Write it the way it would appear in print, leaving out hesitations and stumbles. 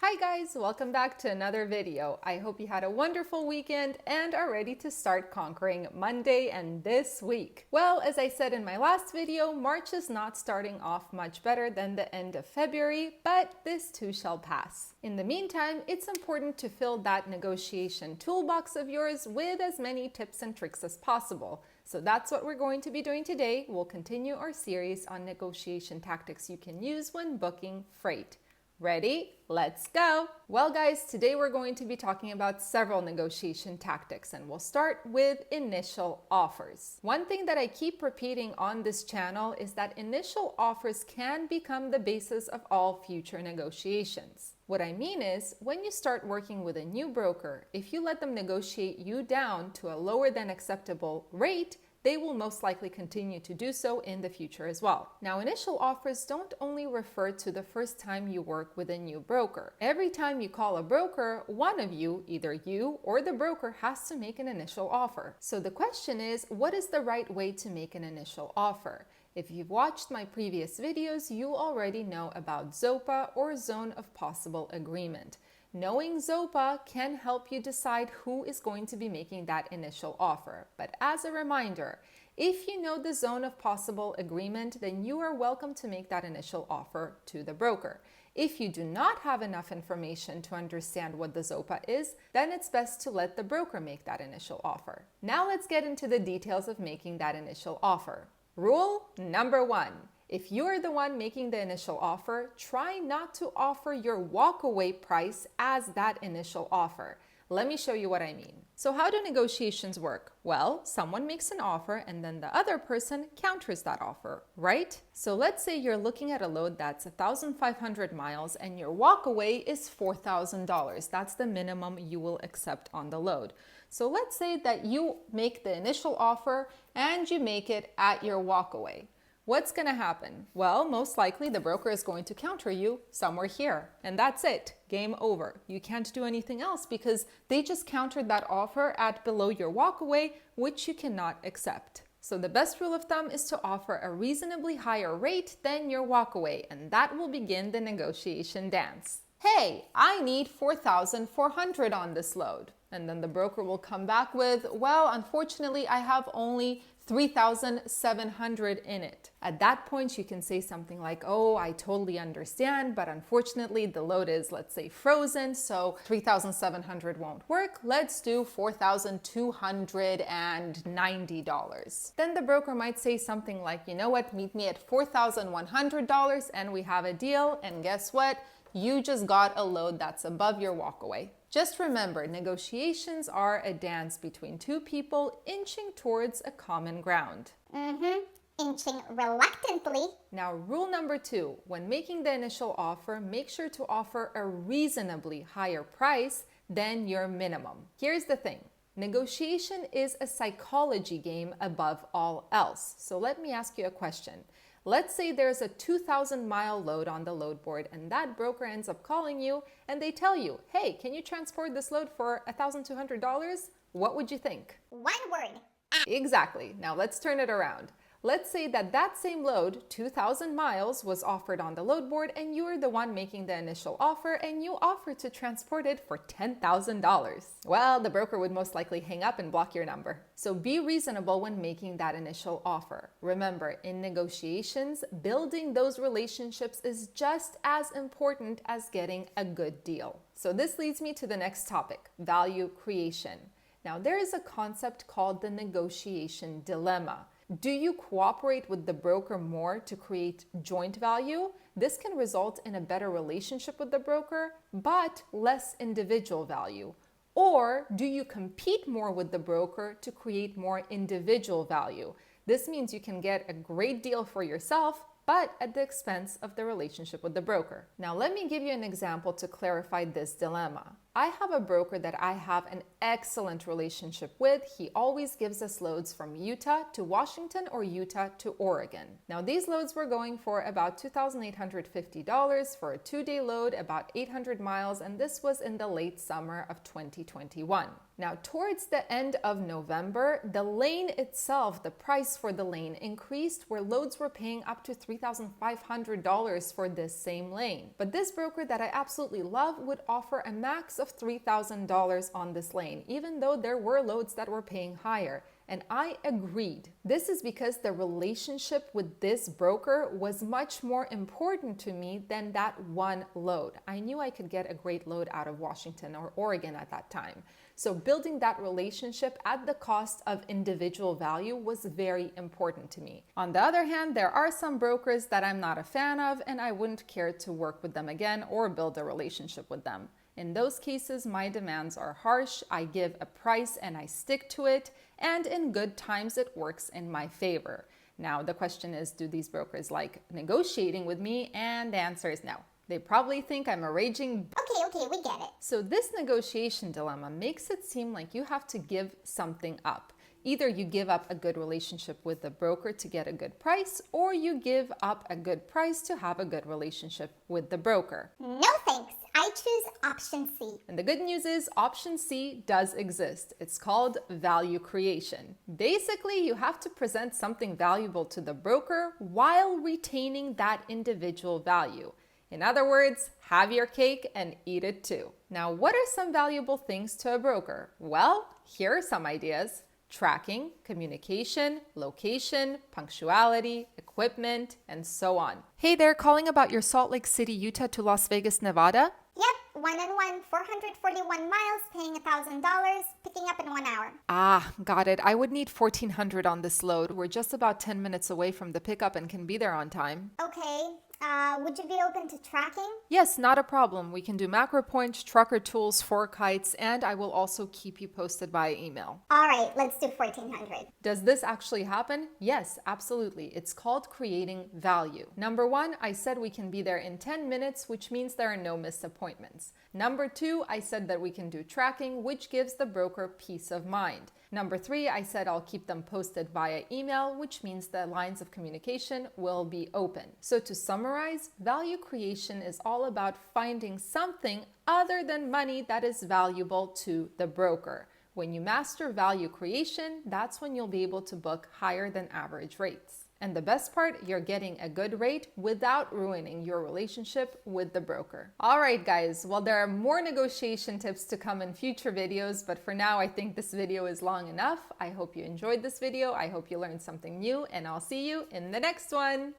Hi guys, welcome back to another video. I hope you had a wonderful weekend and are ready to start conquering Monday and this week. Well, as I said in my last video, March is not starting off much better than the end of February, but this too shall pass. In the meantime, it's important to fill that negotiation toolbox of yours with as many tips and tricks as possible. So that's what we're going to be doing today. We'll continue our series on negotiation tactics you can use when booking freight. Ready? Let's go! Well guys, today we're going to be talking about several negotiation tactics and we'll start with initial offers. One thing that I keep repeating on this channel is that initial offers can become the basis of all future negotiations. What I mean is, when you start working with a new broker, if you let them negotiate you down to a lower than acceptable rate, they will most likely continue to do so in the future as well. Now, initial offers don't only refer to the first time you work with a new broker. Every time you call a broker, one of you, either you or the broker, has to make an initial offer. So the question is, what is the right way to make an initial offer? If you've watched my previous videos, you already know about ZOPA, or Zone of Possible Agreement. Knowing ZOPA can help you decide who is going to be making that initial offer. But as a reminder, if you know the zone of possible agreement, then you are welcome to make that initial offer to the broker. If you do not have enough information to understand what the ZOPA is, then it's best to let the broker make that initial offer. Now let's get into the details of making that initial offer. Rule number 1. If you're the one making the initial offer, try not to offer your walkaway price as that initial offer. Let me show you what I mean. So how do negotiations work? Well, someone makes an offer and then the other person counters that offer, right? So let's say you're looking at a load that's 1,500 miles and your walkaway is $4,000. That's the minimum you will accept on the load. So let's say that you make the initial offer and you make it at your walkaway. What's going to happen? Well, most likely the broker is going to counter you somewhere here. And that's it. Game over. You can't do anything else because they just countered that offer at below your walkaway, which you cannot accept. So the best rule of thumb is to offer a reasonably higher rate than your walkaway, and that will begin the negotiation dance. Hey, I need 4,400 on this load. And then the broker will come back with, well, unfortunately, I have only 3,700 in it. At that point, you can say something like, oh, I totally understand, but unfortunately the load is, let's say, frozen, so 3,700 won't work. Let's do $4,290. Then the broker might say something like, you know what, meet me at $4,100 and we have a deal. And guess what? You just got a load that's above your walkaway. Just remember, negotiations are a dance between two people inching towards a common ground. Inching reluctantly. Now, rule number 2, when making the initial offer, make sure to offer a reasonably higher price than your minimum. Here's the thing. Negotiation is a psychology game above all else. So let me ask you a question. Let's say there's a 2,000-mile load on the load board and that broker ends up calling you and they tell you, hey, can you transport this load for $1,200? What would you think? One word. Exactly. Now let's turn it around. Let's say that that same load, 2,000 miles, was offered on the load board and you are the one making the initial offer and you offer to transport it for $10,000. Well, the broker would most likely hang up and block your number. So be reasonable when making that initial offer. Remember, in negotiations, building those relationships is just as important as getting a good deal. So this leads me to the next topic, value creation. Now, there is a concept called the negotiation dilemma. Do you cooperate with the broker more to create joint value? This can result in a better relationship with the broker, but less individual value. Or do you compete more with the broker to create more individual value? This means you can get a great deal for yourself, but at the expense of the relationship with the broker. Now, let me give you an example to clarify this dilemma. I have a broker that I have an excellent relationship with. He always gives us loads from Utah to Washington or Utah to Oregon. Now, these loads were going for about $2,850 for a 2-day load, about 800 miles, and this was in the late summer of 2021. Now, towards the end of November, the lane itself, the price for the lane increased, where loads were paying up to $3,500 for this same lane. But this broker that I absolutely love would offer a max of $3,000 on this lane, even though there were loads that were paying higher. And I agreed. This is because the relationship with this broker was much more important to me than that one load. I knew I could get a great load out of Washington or Oregon at that time. So building that relationship at the cost of individual value was very important to me. On the other hand, there are some brokers that I'm not a fan of, and I wouldn't care to work with them again or build a relationship with them. In those cases, my demands are harsh. I give a price and I stick to it, and in good times it works in my favor. Now, the question is, do these brokers like negotiating with me? And the answer is no. They probably think I'm a raging... Okay, we get it. So this negotiation dilemma makes it seem like you have to give something up. Either you give up a good relationship with the broker to get a good price, or you give up a good price to have a good relationship with the broker. No thanks. I choose option C. And the good news is option C does exist. It's called value creation. Basically, you have to present something valuable to the broker while retaining that individual value. In other words, have your cake and eat it too. Now, what are some valuable things to a broker? Well, here are some ideas. Tracking, communication, location, punctuality, equipment, and so on. Hey there, calling about your Salt Lake City, Utah to Las Vegas, Nevada? Yep, 1-on-1, 441 miles, paying $1,000, picking up in 1 hour. Ah, got it. I would need $1,400 on this load. We're just about 10 minutes away from the pickup and can be there on time. Okay, would you be open to tracking? Yes, not a problem. We can do macro points, trucker tools, fork heights, and I will also keep you posted by email. All right, let's do 1,400. Does this actually happen? Yes, absolutely. It's called creating value. Number one, I said we can be there in 10 minutes, which means there are no missed appointments. Number two, I said that we can do tracking, which gives the broker peace of mind. Number three, I said I'll keep them posted via email, which means the lines of communication will be open. So to summarize, value creation is all about finding something other than money that is valuable to the broker. When you master value creation, that's when you'll be able to book higher than average rates. And the best part, you're getting a good rate without ruining your relationship with the broker. All right, guys, well, there are more negotiation tips to come in future videos, but for now, I think this video is long enough. I hope you enjoyed this video. I hope you learned something new, and I'll see you in the next one.